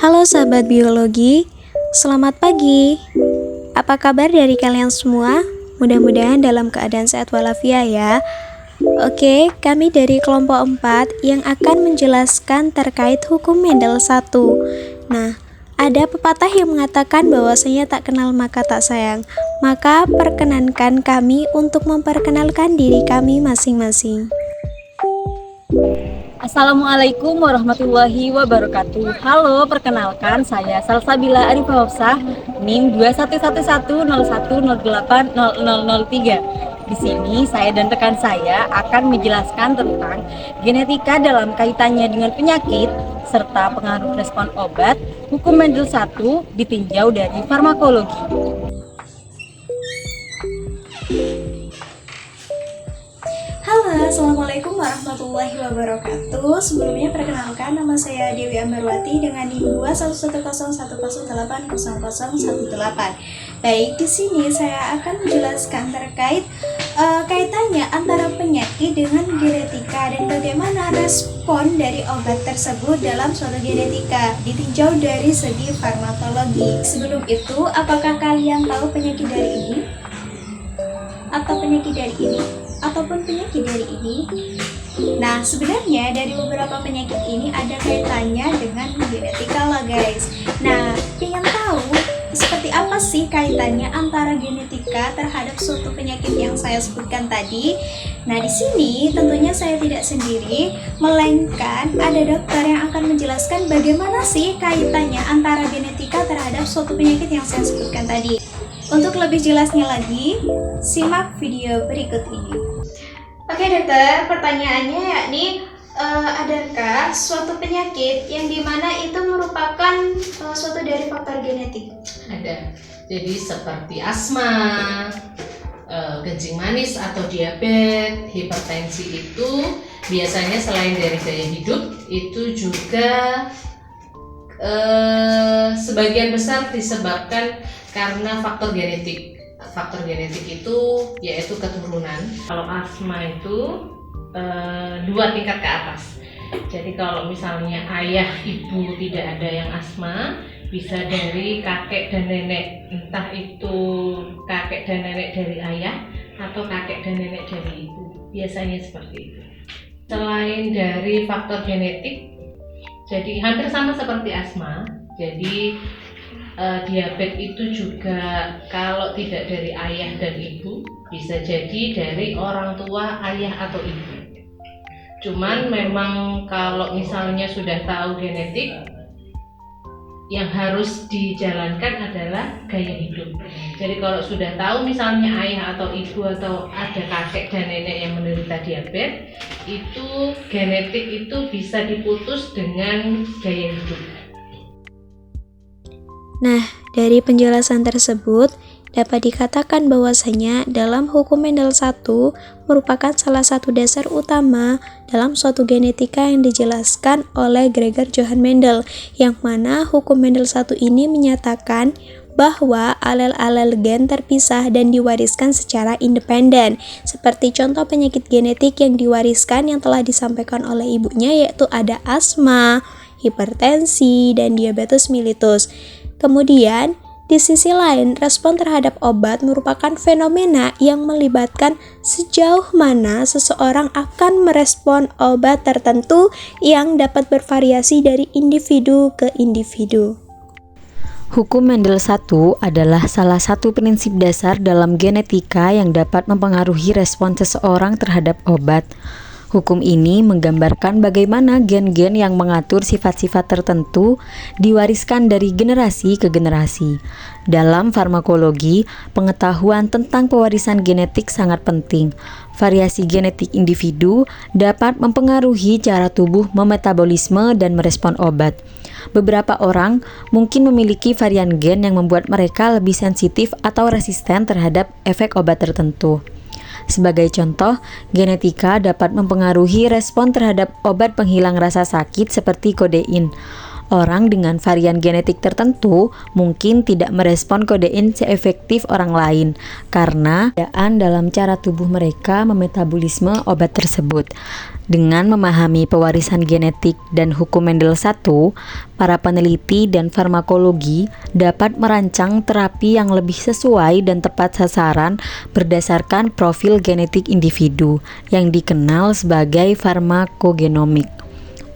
Halo sahabat biologi, selamat pagi. Apa kabar dari kalian semua? Mudah-mudahan dalam keadaan sehat walafiat ya. Oke, kami dari kelompok 4 yang akan menjelaskan terkait hukum Mendel 1. Nah, ada pepatah yang mengatakan bahwasanya tak kenal maka tak sayang. Maka perkenankan kami untuk memperkenalkan diri kami masing-masing. Assalamualaikum warahmatullahi wabarakatuh. Halo, perkenalkan saya Salsabila Arifah Hafsah, NIM 211101080003. Di sini saya dan rekan saya akan menjelaskan tentang genetika dalam kaitannya dengan penyakit serta pengaruh respon obat, hukum Mendel 1 ditinjau dari farmakologi. Halo, assalamualaikum warahmatullahi wabarakatuh. Sebelumnya perkenalkan, nama saya Dewi Ambarwati dengan NIM 211110800018. Baik, di sini saya akan menjelaskan terkait kaitannya antara penyakit dengan genetika dan bagaimana respon dari obat tersebut dalam suatu genetika ditinjau dari segi farmakologi. Sebelum itu, apakah kalian tahu penyakit dari ini? Atau penyakit dari ini? Ataupun penyakit dari ini? Nah, sebenarnya dari beberapa penyakit ini ada kaitannya dengan genetika loh guys. Nah, ingin tahu seperti apa sih kaitannya antara genetika terhadap suatu penyakit yang saya sebutkan tadi? Nah, di sini tentunya saya tidak sendiri, melainkan ada dokter yang akan menjelaskan bagaimana sih kaitannya antara genetika terhadap suatu penyakit yang saya sebutkan tadi. Untuk lebih jelasnya lagi, simak video berikut ini. Oke dokter, pertanyaannya yakni adakah suatu penyakit yang dimana itu merupakan suatu dari faktor genetik? Ada. Jadi seperti asma, kencing manis atau diabetes, hipertensi itu biasanya selain dari gaya hidup itu juga sebagian besar disebabkan karena faktor genetik. Faktor genetik itu yaitu keturunan. Kalau asma itu 2 tingkat ke atas. Jadi kalau misalnya ayah ibu tidak ada yang asma, bisa dari kakek dan nenek, entah itu kakek dan nenek dari ayah atau kakek dan nenek dari ibu. Biasanya seperti itu. Selain dari faktor genetik, jadi hampir sama seperti asma. Jadi diabetes itu juga kalau tidak dari ayah dan ibu, bisa jadi dari orang tua ayah atau ibu. Cuman memang kalau misalnya sudah tahu genetik, yang harus dijalankan adalah gaya hidup. Jadi kalau sudah tahu misalnya ayah atau ibu atau ada kakek dan nenek yang menderita diabetes, itu genetik itu bisa diputus dengan gaya hidup. Nah, dari penjelasan tersebut dapat dikatakan bahwasanya dalam hukum Mendel 1 merupakan salah satu dasar utama dalam suatu genetika yang dijelaskan oleh Gregor Johann Mendel, yang mana hukum Mendel 1 ini menyatakan bahwa alel-alel gen terpisah dan diwariskan secara independen. Seperti contoh penyakit genetik yang diwariskan yang telah disampaikan oleh ibunya, yaitu ada asma, hipertensi, dan diabetes mellitus. Kemudian, di sisi lain, respon terhadap obat merupakan fenomena yang melibatkan sejauh mana seseorang akan merespon obat tertentu yang dapat bervariasi dari individu ke individu. Hukum Mendel 1 adalah salah satu prinsip dasar dalam genetika yang dapat mempengaruhi respon seseorang terhadap obat. Hukum ini menggambarkan bagaimana gen-gen yang mengatur sifat-sifat tertentu diwariskan dari generasi ke generasi. Dalam farmakologi, pengetahuan tentang pewarisan genetik sangat penting. Variasi genetik individu dapat mempengaruhi cara tubuh memetabolisme dan merespon obat. Beberapa orang mungkin memiliki varian gen yang membuat mereka lebih sensitif atau resisten terhadap efek obat tertentu. Sebagai contoh, genetika dapat mempengaruhi respon terhadap obat penghilang rasa sakit seperti kodein. Orang dengan varian genetik tertentu mungkin tidak merespon kodein seefektif orang lain karena perbedaan dalam cara tubuh mereka memetabolisme obat tersebut. Dengan memahami pewarisan genetik dan hukum Mendel I, para peneliti dan farmakologi dapat merancang terapi yang lebih sesuai dan tepat sasaran berdasarkan profil genetik individu yang dikenal sebagai farmakogenomik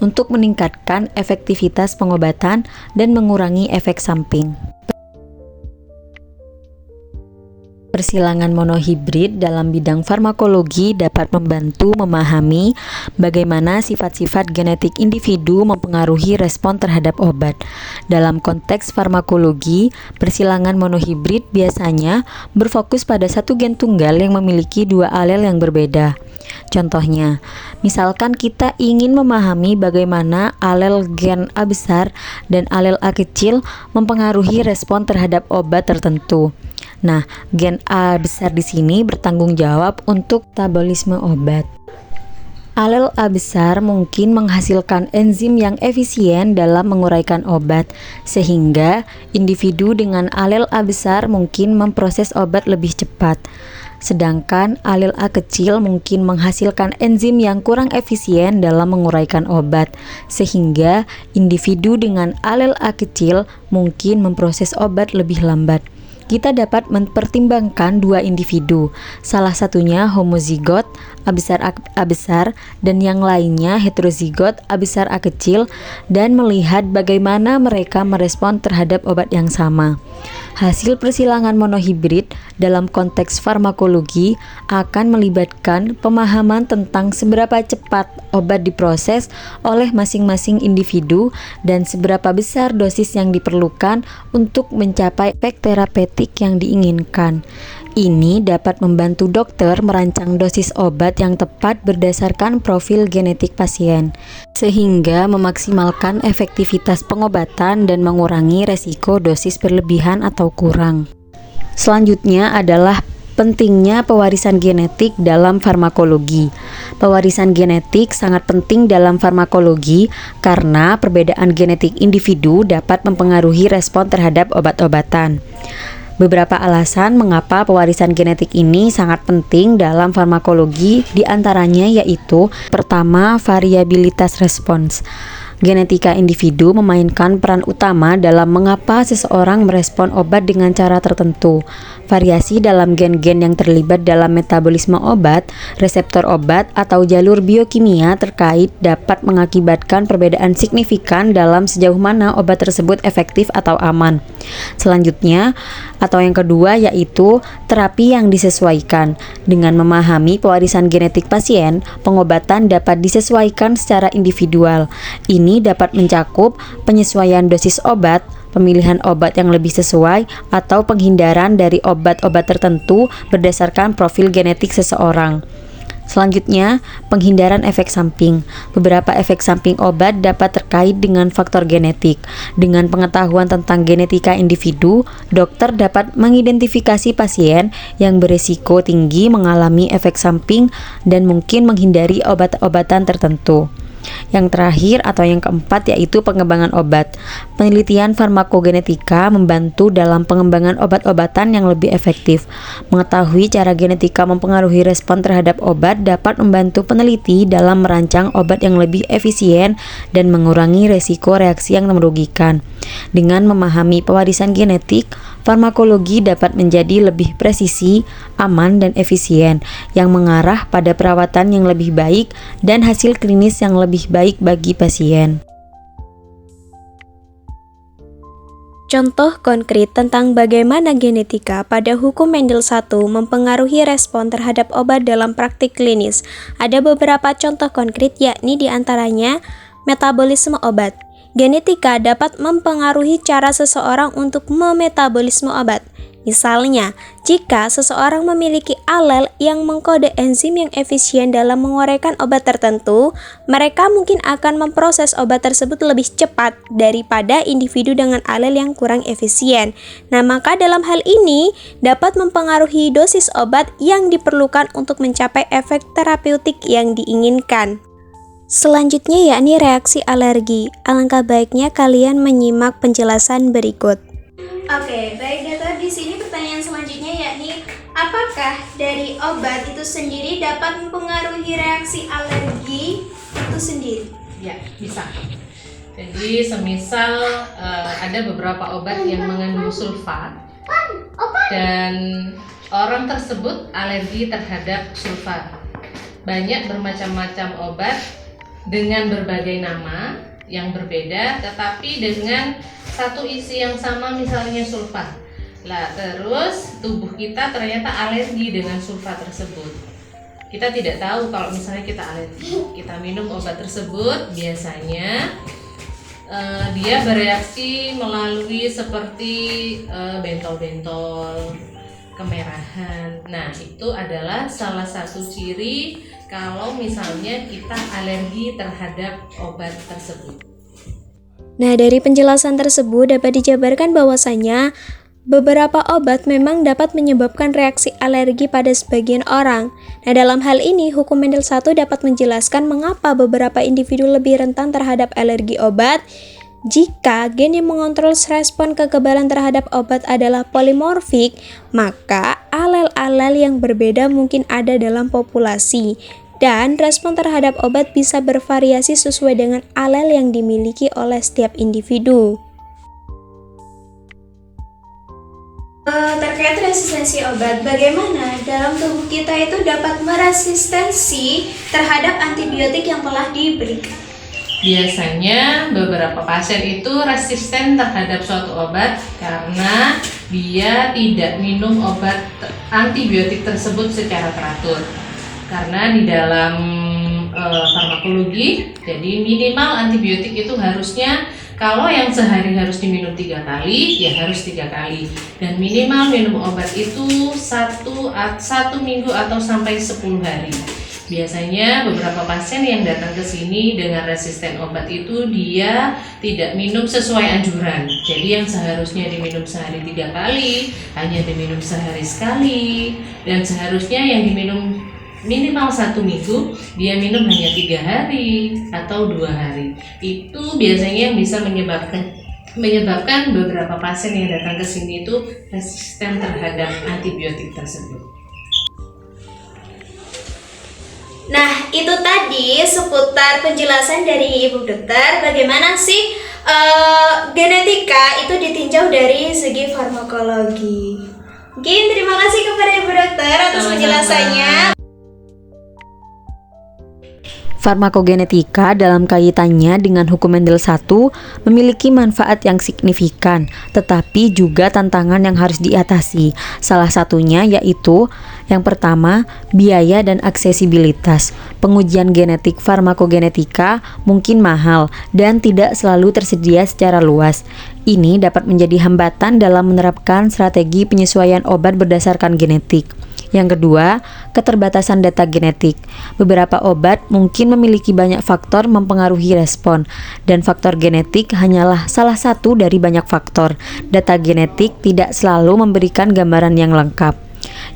untuk meningkatkan efektivitas pengobatan dan mengurangi efek samping. Persilangan monohibrid dalam bidang farmakologi dapat membantu memahami bagaimana sifat-sifat genetik individu mempengaruhi respon terhadap obat. Dalam konteks farmakologi, persilangan monohibrid biasanya berfokus pada satu gen tunggal yang memiliki dua alel yang berbeda. Contohnya, misalkan kita ingin memahami bagaimana alel gen A besar dan alel A kecil mempengaruhi respon terhadap obat tertentu. Nah, gen A besar di sini bertanggung jawab untuk metabolisme obat. Alel A besar mungkin menghasilkan enzim yang efisien dalam menguraikan obat, sehingga individu dengan alel A besar mungkin memproses obat lebih cepat. Sedangkan alel A kecil mungkin menghasilkan enzim yang kurang efisien dalam menguraikan obat, sehingga individu dengan alel A kecil mungkin memproses obat lebih lambat. Kita dapat mempertimbangkan dua individu, salah satunya homozigot A besar dan yang lainnya heterozigot A besar A kecil, dan melihat bagaimana mereka merespon terhadap obat yang sama. Hasil persilangan monohibrid dalam konteks farmakologi akan melibatkan pemahaman tentang seberapa cepat obat diproses oleh masing-masing individu dan seberapa besar dosis yang diperlukan untuk mencapai efek terapeutik yang diinginkan. Ini dapat membantu dokter merancang dosis obat yang tepat berdasarkan profil genetik pasien, sehingga memaksimalkan efektivitas pengobatan dan mengurangi resiko dosis berlebihan atau kurang. Selanjutnya adalah pentingnya pewarisan genetik dalam farmakologi. Pewarisan genetik sangat penting dalam farmakologi karena perbedaan genetik individu dapat mempengaruhi respon terhadap obat-obatan. Beberapa alasan mengapa pewarisan genetik ini sangat penting dalam farmakologi, diantaranya yaitu: pertama, variabilitas respons. Genetika individu memainkan peran utama dalam mengapa seseorang merespon obat dengan cara tertentu. Variasi dalam gen-gen yang terlibat dalam metabolisme obat, reseptor obat, atau jalur biokimia terkait dapat mengakibatkan perbedaan signifikan dalam sejauh mana obat tersebut efektif atau aman. Selanjutnya, atau yang kedua, yaitu terapi yang disesuaikan. Dengan memahami pewarisan genetik pasien, pengobatan dapat disesuaikan secara individual. Ini dapat mencakup penyesuaian dosis obat, pemilihan obat yang lebih sesuai, atau penghindaran dari obat-obat tertentu berdasarkan profil genetik seseorang. Selanjutnya, penghindaran efek samping. Beberapa efek samping obat dapat terkait dengan faktor genetik. Dengan pengetahuan tentang genetika individu, dokter dapat mengidentifikasi pasien yang berisiko tinggi mengalami efek samping dan mungkin menghindari obat-obatan tertentu. Yang terakhir atau yang keempat yaitu pengembangan obat. Penelitian farmakogenetika membantu dalam pengembangan obat-obatan yang lebih efektif. Mengetahui cara genetika mempengaruhi respon terhadap obat dapat membantu peneliti dalam merancang obat yang lebih efisien dan mengurangi resiko reaksi yang merugikan. Dengan memahami pewarisan genetik, farmakologi dapat menjadi lebih presisi, aman, dan efisien, yang mengarah pada perawatan yang lebih baik dan hasil klinis yang lebih baik bagi pasien. Contoh konkret tentang bagaimana genetika pada hukum Mendel I mempengaruhi respon terhadap obat dalam praktik klinis. Ada beberapa contoh konkret, yakni diantaranya metabolisme obat. Genetika dapat mempengaruhi cara seseorang untuk memetabolisme obat. Misalnya, jika seseorang memiliki alel yang mengkode enzim yang efisien dalam menguraikan obat tertentu, mereka mungkin akan memproses obat tersebut lebih cepat daripada individu dengan alel yang kurang efisien. Nah, maka dalam hal ini dapat mempengaruhi dosis obat yang diperlukan untuk mencapai efek terapeutik yang diinginkan. Selanjutnya yakni reaksi alergi. Alangkah baiknya kalian menyimak penjelasan berikut. Oke, baik dokter. Di sini pertanyaan selanjutnya yakni apakah dari obat itu sendiri dapat mempengaruhi reaksi alergi itu sendiri? Ya, bisa. Jadi semisal ada beberapa obat yang mengandung sulfat dan orang tersebut alergi terhadap sulfat. Banyak bermacam-macam obat dengan berbagai nama yang berbeda, tetapi dengan satu isi yang sama, misalnya sulfat. Lah, terus tubuh kita ternyata alergi dengan sulfat tersebut. Kita tidak tahu kalau misalnya kita alergi. Kita minum obat tersebut, biasanya dia bereaksi melalui seperti bentol-bentol, kemerahan. Nah, itu adalah salah satu ciri kalau misalnya kita alergi terhadap obat tersebut. Nah, dari penjelasan tersebut dapat dijabarkan bahwasanya beberapa obat memang dapat menyebabkan reaksi alergi pada sebagian orang. Nah, dalam hal ini, hukum Mendel 1 dapat menjelaskan mengapa beberapa individu lebih rentan terhadap alergi obat. Jika gen yang mengontrol respon kekebalan terhadap obat adalah polimorfik, maka alel-alel yang berbeda mungkin ada dalam populasi, dan respon terhadap obat bisa bervariasi sesuai dengan alel yang dimiliki oleh setiap individu. Terkait resistensi obat, bagaimana dalam tubuh kita itu dapat meresistensi terhadap antibiotik yang telah diberikan? Biasanya beberapa pasien itu resisten terhadap suatu obat karena dia tidak minum obat antibiotik tersebut secara teratur. Karena di dalam farmakologi, jadi minimal antibiotik itu harusnya kalau yang sehari harus diminum 3 kali, ya harus 3 kali. Dan minimal minum obat itu satu minggu atau sampai 10 hari. Biasanya beberapa pasien yang datang ke sini dengan resisten obat itu dia tidak minum sesuai anjuran. Jadi yang seharusnya diminum sehari 3 kali, hanya diminum sehari sekali. Dan seharusnya yang diminum minimal 1 minggu, dia minum hanya 3 hari atau 2 hari. Itu biasanya yang bisa menyebabkan beberapa pasien yang datang ke sini itu resisten terhadap antibiotik tersebut. Nah, itu tadi seputar penjelasan dari Ibu Dokter bagaimana sih genetika itu ditinjau dari segi farmakologi. Mungkin terima kasih kepada Ibu Dokter atas penjelasannya. Farmakogenetika dalam kaitannya dengan hukum Mendel 1 memiliki manfaat yang signifikan, tetapi juga tantangan yang harus diatasi. Salah satunya yaitu yang pertama, biaya dan aksesibilitas. Pengujian genetik farmakogenetika mungkin mahal dan tidak selalu tersedia secara luas. Ini dapat menjadi hambatan dalam menerapkan strategi penyesuaian obat berdasarkan genetik. Yang kedua, keterbatasan data genetik. Beberapa obat mungkin memiliki banyak faktor mempengaruhi respon, dan faktor genetik hanyalah salah satu dari banyak faktor. Data genetik tidak selalu memberikan gambaran yang lengkap.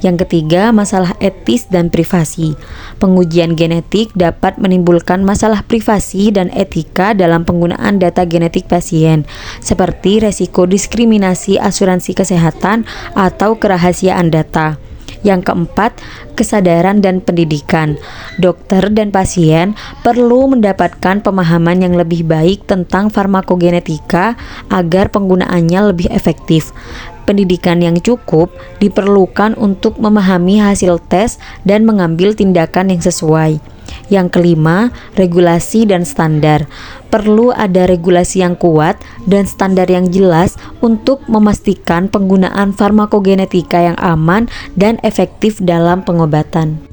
Yang ketiga, masalah etis dan privasi. Pengujian genetik dapat menimbulkan masalah privasi dan etika dalam penggunaan data genetik pasien, seperti resiko diskriminasi asuransi kesehatan atau kerahasiaan data. Yang keempat, kesadaran dan pendidikan. Dokter dan pasien perlu mendapatkan pemahaman yang lebih baik tentang farmakogenetika agar penggunaannya lebih efektif. Pendidikan yang cukup diperlukan untuk memahami hasil tes dan mengambil tindakan yang sesuai. Yang kelima, regulasi dan standar. Perlu ada regulasi yang kuat dan standar yang jelas untuk memastikan penggunaan farmakogenetika yang aman dan efektif dalam pengobatan.